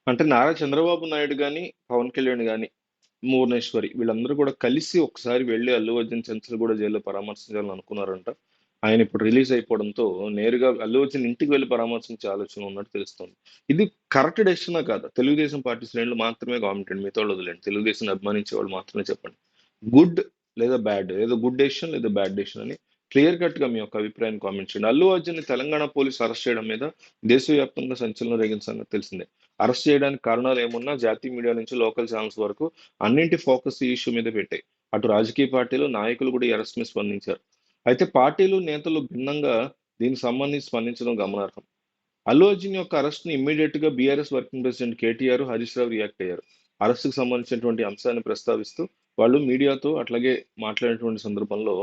అంటే నారా చంద్రబాబు నాయుడు గాని, పవన్ కళ్యాణ్ గాని, భువనేశ్వరి వీళ్ళందరూ కూడా కలిసి ఒకసారి వెళ్లి అల్లు అర్జున్ చెంచల్గూడ జైల్లో పరామర్శించాలని అనుకున్నారంట. ఆయన ఇప్పుడు రిలీజ్ అయిపోవడంతో నేరుగా అల్లు అర్జున్ ఇంటికి వెళ్లి పరామర్శించే ఆలోచన ఉన్నట్టు తెలుస్తోంది. ఇది కరెక్ట్ డెసిషనా కాదా? తెలుగుదేశం పార్టీ శ్రేణులు మాత్రమే కామెంట్ అండి. మిగతా వాళ్ళు వదిలేండి. తెలుగుదేశం అభిమానించే వాళ్ళు మాత్రమే చెప్పండి. గుడ్ లేదా బ్యాడ్? ఏదో గుడ్ డెసిషన్ లేదా బ్యాడ్ డెసిషన్ అని క్లియర్ కట్ గా మీ యొక్క అభిప్రాయాన్ని కామెంట్ చేయండి. అల్లు అర్జున్ తెలంగాణ పోలీసు అరెస్ట్ చేయడం మీద దేశవ్యాప్తంగా సంచలనం రేగిన సంగతి తెలిసిందే. అరెస్ట్ చేయడానికి కారణాలు ఏమున్నా జాతీయ మీడియా నుంచి లోకల్ ఛానల్స్ వరకు అన్నింటి ఫోకస్ ఈ ఇష్యూ మీద పెట్టాయి. అటు రాజకీయ పార్టీలు, నాయకులు కూడా ఈ అరెస్ట్ మీద స్పందించారు. అయితే పార్టీలు, నేతలు భిన్నంగా దీనికి సంబంధించి స్పందించడం గమనార్హం. అల్లు అర్జున్ యొక్క అరెస్ట్ ని ఇమ్మీడియట్ గా BRS working president KTR, Harish Rao react అయ్యారు. అరెస్ట్ కు సంబంధించినటువంటి అంశాన్ని ప్రస్తావిస్తూ వాళ్ళు మీడియాతో అట్లాగే మాట్లాడినటువంటి సందర్భంలో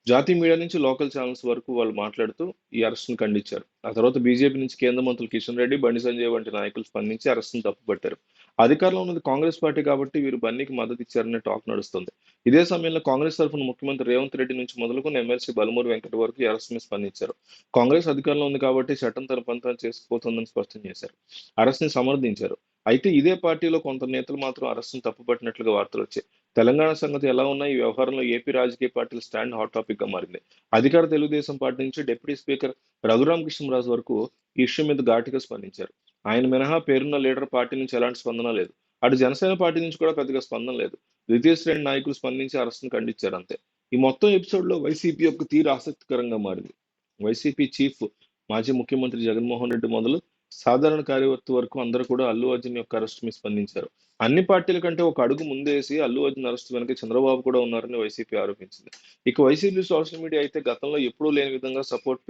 జాతీయ మీడియా నుంచి లోకల్ ఛానల్స్ వరకు వాళ్ళు మాట్లాడుతూ ఈ అరెస్ట్‌ని ఖండించారు. ఆ తర్వాత బీజేపీ నుంచి కేంద్ర మంత్రులు కిషన్ రెడ్డి, బండి సంజయ్ వంటి నాయకులు స్పందించి అరెస్ట్‌ని తప్పుపట్టారు. అధికారంలో ఉన్నది కాంగ్రెస్ పార్టీ కాబట్టి వీరు బన్నీకి మద్దతు ఇచ్చారనే టాక్ నడుస్తుంది. ఇదే సమయంలో కాంగ్రెస్ తరఫున ముఖ్యమంత్రి రేవంత్ రెడ్డి నుంచి మొదలుకొని ఎమ్మెల్సీ బలమూరి వెంకట్ వరకు ఈ అరెస్ట్ మీద స్పందించారు. కాంగ్రెస్ అధికారంలో ఉంది కాబట్టి చట్టం తన పని తాను చేసుకుపోతుందని స్పష్టం చేశారు. అరెస్ట్‌ని సమర్థించారు. అయితే ఇదే పార్టీలో కొందరు నేతలు మాత్రం అరెస్ట్‌ని తప్పుపట్టినట్లుగా వార్తలొచ్చాయి. తెలంగాణ సంగతి ఎలా ఉన్నా ఈ వ్యవహారంలో ఏపీ రాజకీయ పార్టీల స్టాండ్ హాట్ టాపిక్ గా మారింది. అధికార తెలుగుదేశం పార్టీ నుంచి డిప్యూటీ స్పీకర్ రఘురామకృష్ణరాజు వరకు ఈ ఇష్యూ మీద ఘాటుగా స్పందించారు. ఆయన మినహా పేరున్న లీడర్ పార్టీ నుంచి ఎలాంటి స్పందన లేదు. అటు జనసేన పార్టీ నుంచి కూడా పెద్దగా స్పందన లేదు. ద్వితీయ శ్రేణి నాయకులు స్పందించి అరెస్ట్ను ఖండించారు అంతే. ఈ మొత్తం ఎపిసోడ్ లో వైసీపీ యొక్క తీరు ఆసక్తికరంగా మారింది. వైసీపీ చీఫ్ మాజీ ముఖ్యమంత్రి జగన్మోహన్ రెడ్డి మొదలు సాధారణ కార్యవర్తి వరకు అందరూ కూడా అల్లు అర్జున్ యొక్క అరెస్ట్ మీద స్పందించారు. అన్ని పార్టీల కంటే ఒక అడుగు ముందేసి అల్లు అర్జున్ అరెస్ట్ వెనక చంద్రబాబు కూడా ఉన్నారని వైసీపీ ఆరోపించింది. ఇక వైసీపీ సోషల్ మీడియా అయితే గతంలో ఎప్పుడూ లేని విధంగా సపోర్ట్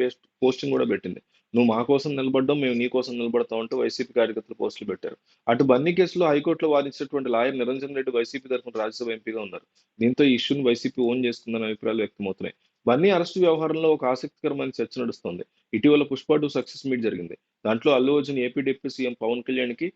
పోస్టింగ్ కూడా పెట్టింది. నువ్వు మా కోసం నిలబడ్డాం, మేము నీ కోసం నిలబడతాం అంటూ వైసీపీ కార్యకర్తలు పోస్టులు పెట్టారు. అటు బన్నీ కేసులో హైకోర్టులో వాదించినటువంటి లాయర్ నిరంజన్ రెడ్డి వైసీపీ తరఫున రాజ్యసభ ఎంపీగా ఉన్నారు. దీంతో ఈ ఇష్యూను వైసీపీ ఓన్ చేస్తుందన్న అభిప్రాయాలు వ్యక్తమవుతున్నాయి. బన్నీ అరెస్టు వ్యవహారంలో ఒక ఆసక్తికరమైన చర్చ నడుస్తోంది. ఇటీవల పుష్ప 2 సక్సెస్ మీట్ జరిగింది. దాంట్లో Allu Arjun AP deputy CM Pawan కళ్యాణ్‌కి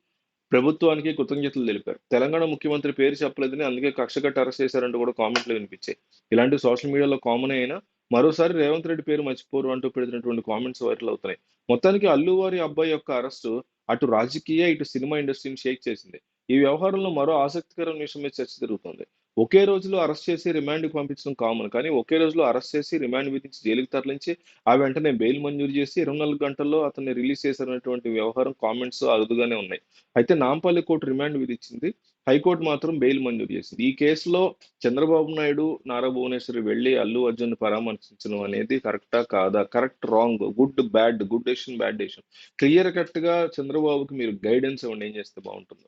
ప్రభుత్వానికి కృతజ్ఞతలు తెలిపారు. తెలంగాణ ముఖ్యమంత్రి పేరు చెప్పలేదని అందుకే కక్ష కట్టి అరెస్ట్ చేశారంటూ కూడా కామెంట్లు వినిపించాయి. ఇలాంటి సోషల్ మీడియాలో కామన్ అయినా మరోసారి రేవంత్ రెడ్డి పేరు మర్చిపోరు అంటూ పెడుతున్నటువంటి కామెంట్స్ వైరల్ అవుతున్నాయి. మొత్తానికి అల్లు వారి అబ్బాయి యొక్క అరెస్టు అటు రాజకీయ, ఇటు సినిమా ఇండస్ట్రీని షేక్ చేసింది. ఈ వ్యవహారంలో మరో ఆసక్తికరమైన విషయం మీద చర్చ జరుగుతోంది. ఒకే రోజులో అరెస్ట్ చేసి రిమాండ్‌కి పంపించడం కామన్. కానీ ఒకే రోజులో అరెస్ట్ చేసి రిమాండ్ విధించి జైలుకి తరలించి ఆ వెంటనే బెయిల్ మంజూరు చేసి 24 గంటల్లో అతన్ని రిలీజ్ చేశారనేటువంటి వ్యవహారం కామెంట్స్ అరుదుగానే ఉన్నాయి. అయితే నాంపల్లి కోర్టు రిమాండ్ విధించింది. హైకోర్టు మాత్రం బెయిల్ మంజూరు చేసింది. ఈ కేసులో చంద్రబాబు నాయుడు, నారా భువనేశ్వరి వెళ్లి అల్లు అర్జున్‌ని పరామర్శించడం అనేది కరెక్టా? కాదా? Correct, wrong, good, bad, good decision, bad decision. Clear కట్‌గా చంద్రబాబుకి మీరు గైడెన్స్ ఇవ్వండి. ఏం చేస్తే బావుంటుందో?